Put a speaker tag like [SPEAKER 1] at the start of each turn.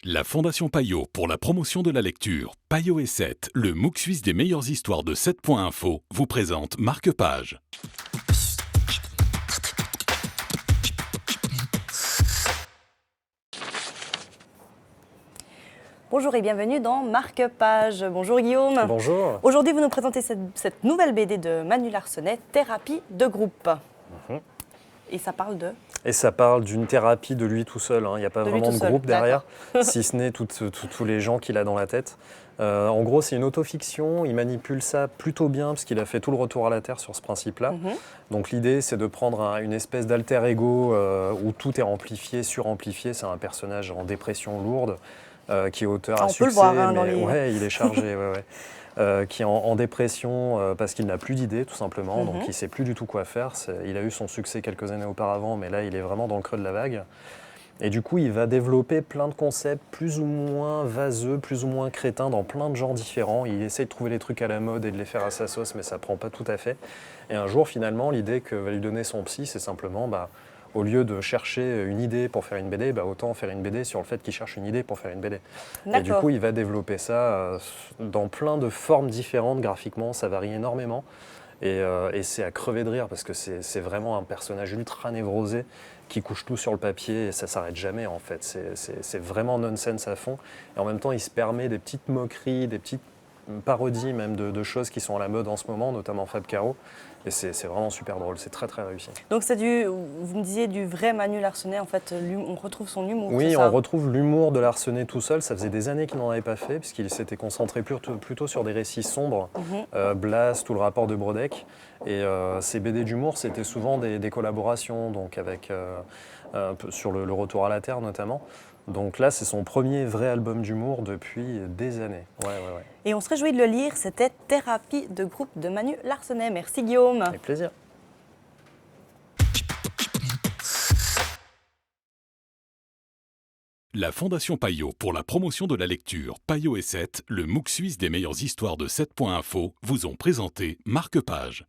[SPEAKER 1] La Fondation Payot pour la promotion de la lecture, Payot et 7, le MOOC suisse des meilleures histoires de 7.info, vous présente Marque-Page.
[SPEAKER 2] Bonjour et bienvenue dans Marque-Page. Bonjour Guillaume.
[SPEAKER 3] Bonjour.
[SPEAKER 2] Aujourd'hui, vous nous présentez cette nouvelle BD de Manu Larsonnet, Thérapie de groupe. Et ça parle de...
[SPEAKER 3] Et ça parle d'une thérapie de lui tout seul, hein. Il n'y a pas vraiment de groupe derrière, si ce n'est tous les gens qu'il a dans la tête. En gros, c'est une autofiction, il manipule ça plutôt bien parce qu'il a fait tout le retour à la Terre sur ce principe-là. Donc l'idée, c'est de prendre une espèce d'alter ego où tout est amplifié, suramplifié. C'est un personnage en dépression lourde qui est auteur à succès.
[SPEAKER 2] On peut le voir hein, dans les...
[SPEAKER 3] Ouais, il est chargé, qui est en dépression parce qu'il n'a plus d'idées tout simplement, donc il ne sait plus du tout quoi faire. Il a eu son succès quelques années auparavant, mais là il est vraiment dans le creux de la vague. Et du coup il va développer plein de concepts plus ou moins vaseux, plus ou moins crétins dans plein de genres différents. Il essaie de trouver les trucs à la mode et de les faire à sa sauce, mais ça ne prend pas tout à fait. Et un jour finalement l'idée que va lui donner son psy, c'est simplement... au lieu de chercher une idée pour faire une BD, autant faire une BD sur le fait qu'il cherche une idée pour faire une BD. Et du coup, il va développer ça dans plein de formes différentes graphiquement, ça varie énormément. Et c'est à crever de rire parce que c'est vraiment un personnage ultra névrosé qui couche tout sur le papier et ça ne s'arrête jamais en fait. C'est vraiment nonsense à fond. Et en même temps, il se permet des petites moqueries, des petites parodies même de choses qui sont à la mode en ce moment, notamment Fab Caro. Et c'est vraiment super drôle, c'est très très réussi.
[SPEAKER 2] Donc c'est vous me disiez du vrai Manu Larsonnet, en fait, on retrouve son humour.
[SPEAKER 3] Oui, on retrouve l'humour de Larsonnet tout seul. Ça faisait des années qu'il n'en avait pas fait, puisqu'il s'était concentré plutôt sur des récits sombres, Blast ou le rapport de Brodeck. Et ces BD d'humour, c'était souvent des collaborations, donc sur le retour à la Terre notamment. Donc là, c'est son premier vrai album d'humour depuis des années. Ouais.
[SPEAKER 2] Et on se réjouit de le lire, c'était Thérapie de groupe de Manu Larsonnet. Merci Guillaume.
[SPEAKER 3] Avec plaisir.
[SPEAKER 1] La Fondation Payot pour la promotion de la lecture, Payot et 7, le MOOC suisse des meilleures histoires de 7.info, vous ont présenté Marque-Page.